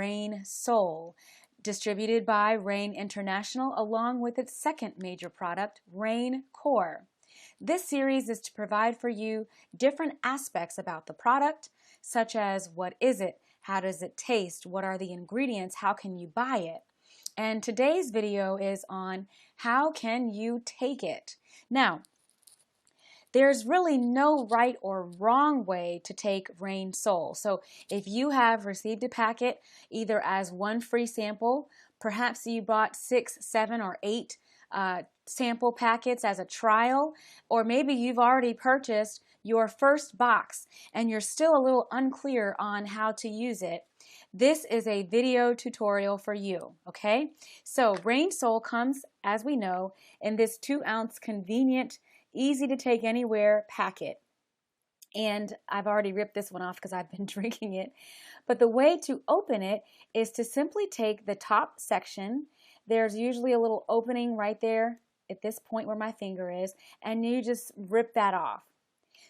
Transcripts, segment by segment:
Rain Soul, distributed by Rain International, along with its second major product, Rain Core. This series is to provide for you different aspects about the product, such as what is it, how does it taste, what are the ingredients, how can you buy it. And today's video is on how can you take it. Now, there's really no right or wrong way to take Rain Soul. So if you have received a packet either as one free sample, perhaps you bought 6, 7, or 8 sample packets as a trial, or maybe you've already purchased your first box and you're still a little unclear on how to use it, this is a video tutorial for you, okay? So Rain Soul comes, as we know, in this 2-ounce convenient, easy to take anywhere packet. And I've already ripped this one off because I've been drinking it. But the way to open it is to simply take the top section. There's usually a little opening right there at this point where my finger is, and you just rip that off.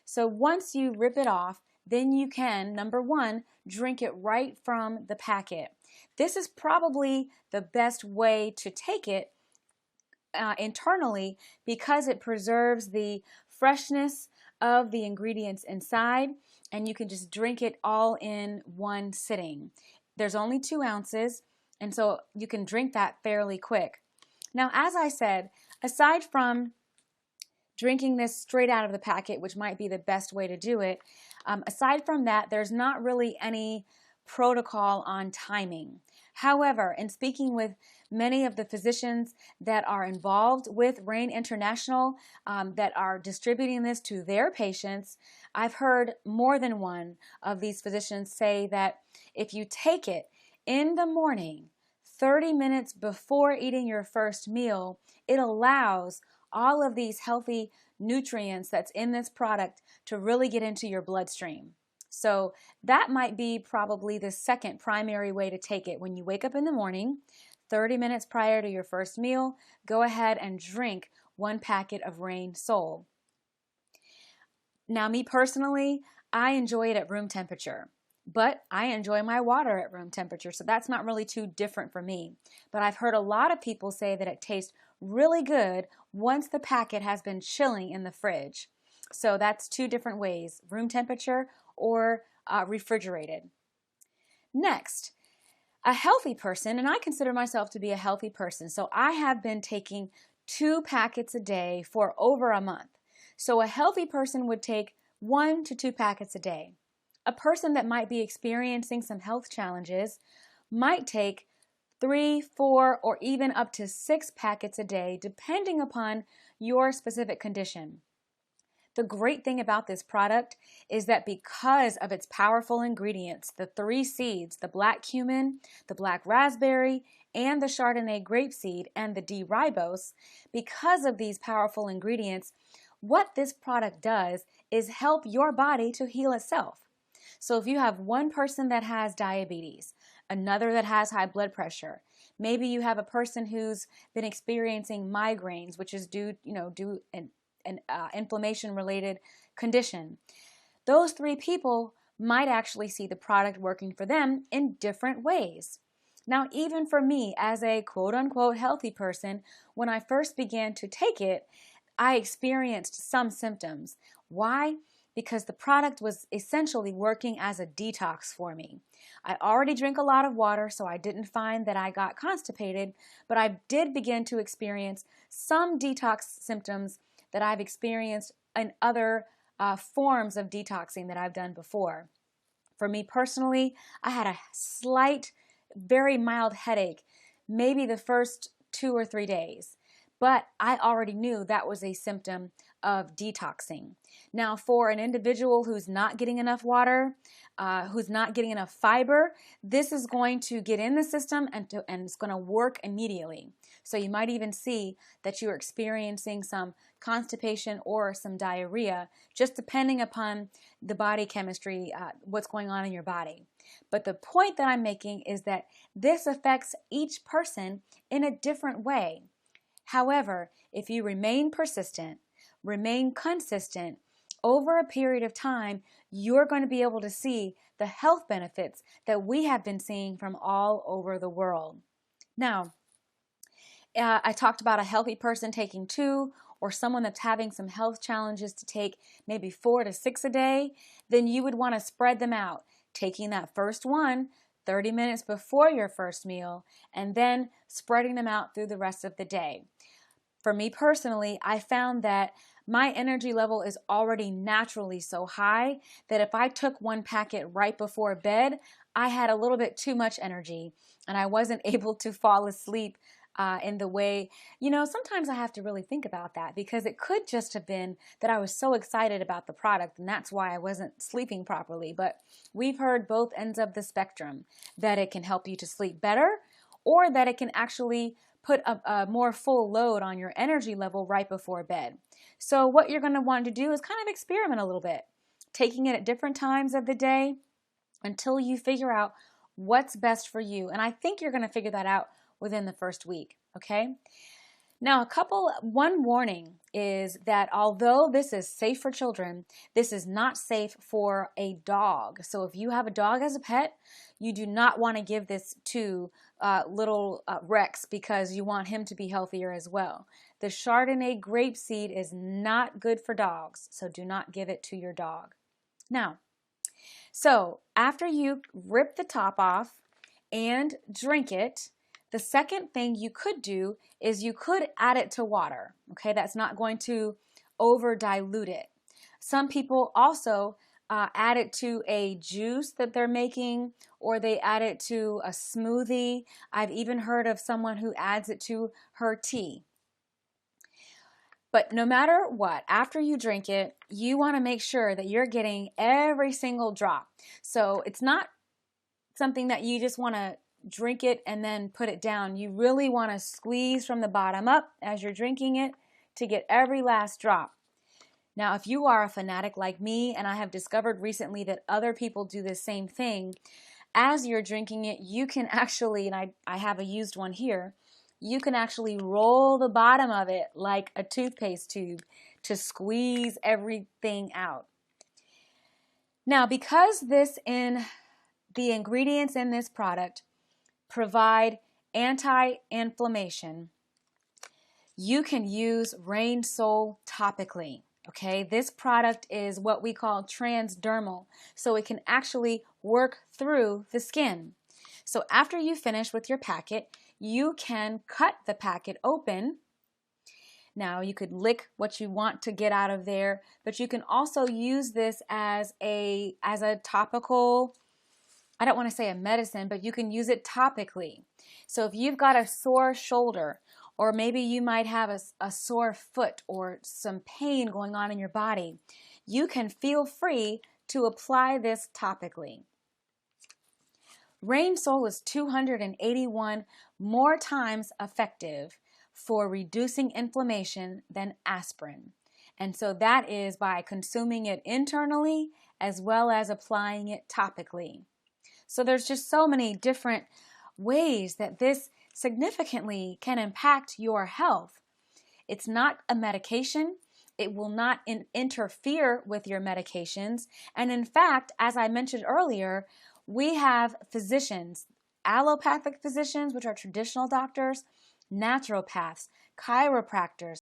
So once you rip it off, then you can, number one, drink it right from the packet. This is probably the best way to take it internally because it preserves the freshness of the ingredients inside, and you can just drink it all in one sitting. There's only 2 ounces, and so you can drink that fairly quick. Now, as I said, aside from drinking this straight out of the packet, which might be the best way to do it, aside from that, there's not really any protocol on timing. However, in speaking with many of the physicians that are involved with Rain International that are distributing this to their patients, I've heard more than one of these physicians say that if you take it in the morning, 30 minutes before eating your first meal, it allows all of these healthy nutrients that's in this product to really get into your bloodstream. So that might be probably the second primary way to take it. When you wake up in the morning, 30 minutes prior to your first meal, go ahead and drink 1 packet of Rain Soul. Now, me personally, I enjoy it at room temperature, but I enjoy my water at room temperature, so that's not really too different for me. But I've heard a lot of people say that it tastes really good once the packet has been chilling in the fridge. So that's 2 different ways, room temperature or refrigerated. Next, a healthy person, and I consider myself to be a healthy person, so I have been taking 2 packets a day for over a month. So a healthy person would take 1 to 2 packets a day. A person that might be experiencing some health challenges might take 3, 4, or even up to 6 packets a day, depending upon your specific condition. The great thing about this product is that because of its powerful ingredients, the 3 seeds, the black cumin, the black raspberry, and the Chardonnay grapeseed, and the D-ribose, because of these powerful ingredients, what this product does is help your body to heal itself. So if you have one person that has diabetes, another that has high blood pressure, maybe you have a person who's been experiencing migraines, which is due an inflammation-related condition. Those 3 people might actually see the product working for them in different ways. Now, even for me as a quote-unquote healthy person, when I first began to take it, I experienced some symptoms. Why? Because the product was essentially working as a detox for me. I already drink a lot of water, so I didn't find that I got constipated, but I did begin to experience some detox symptoms that I've experienced in other forms of detoxing that I've done before. For me personally, I had a slight, very mild headache, maybe the first 2 or 3 days, but I already knew that was a symptom of detoxing. Now, for an individual who's not getting enough water, who's not getting enough fiber, this is going to get in the system and it's going to work immediately. So you might even see that you're experiencing some constipation or some diarrhea, just depending upon the body chemistry, what's going on in your body. But the point that I'm making is that this affects each person in a different way. However, if you remain persistent, remain consistent, over a period of time, you're going to be able to see the health benefits that we have been seeing from all over the world. Now, I talked about a healthy person taking 2, or someone that's having some health challenges to take maybe 4 to 6 a day. Then you would want to spread them out, taking that first one 30 minutes before your first meal, and then spreading them out through the rest of the day. For me personally, I found that my energy level is already naturally so high that if I took one packet right before bed, I had a little bit too much energy and I wasn't able to fall asleep in the way, sometimes I have to really think about that, because it could just have been that I was so excited about the product and that's why I wasn't sleeping properly. But we've heard both ends of the spectrum, that it can help you to sleep better, or that it can actually put a more full load on your energy level right before bed. So what you're going to want to do is kind of experiment a little bit, taking it at different times of the day until you figure out what's best for you. And I think you're going to figure that out within the first week, okay? Now, one warning is that although this is safe for children, this is not safe for a dog. So if you have a dog as a pet, you do not want to give this to little Rex, because you want him to be healthier as well. The Chardonnay grapeseed is not good for dogs, so do not give it to your dog. Now, so after you rip the top off and drink it, the second thing you could do is you could add it to water, okay? That's not going to over dilute it. Some people also add it to a juice that they're making, or they add it to a smoothie. I've even heard of someone who adds it to her tea. But no matter what, after you drink it, you want to make sure that you're getting every single drop. So it's not something that you just want to drink it and then put it down. You really want to squeeze from the bottom up as you're drinking it to get every last drop. Now, if you are a fanatic like me, and I have discovered recently that other people do the same thing, as you're drinking it, you can actually, and I have a used one here, you can actually roll the bottom of it like a toothpaste tube to squeeze everything out. Now, because the ingredients in this product provide anti-inflammation, you can use Rain Soul topically. Okay, this product is what we call transdermal, so it can actually work through the skin. So after you finish with your packet, you can cut the packet open. Now you could lick what you want to get out of there, but you can also use this as a topical, I don't want to say a medicine, but you can use it topically. So if you've got a sore shoulder, or maybe you might have a sore foot or some pain going on in your body, you can feel free to apply this topically. Rain Soul is 281 more times effective for reducing inflammation than aspirin. And so that is by consuming it internally as well as applying it topically. So there's just so many different ways that this significantly can impact your health. It's not a medication. It will not interfere with your medications. And in fact, as I mentioned earlier, we have physicians, allopathic physicians, which are traditional doctors, naturopaths, chiropractors,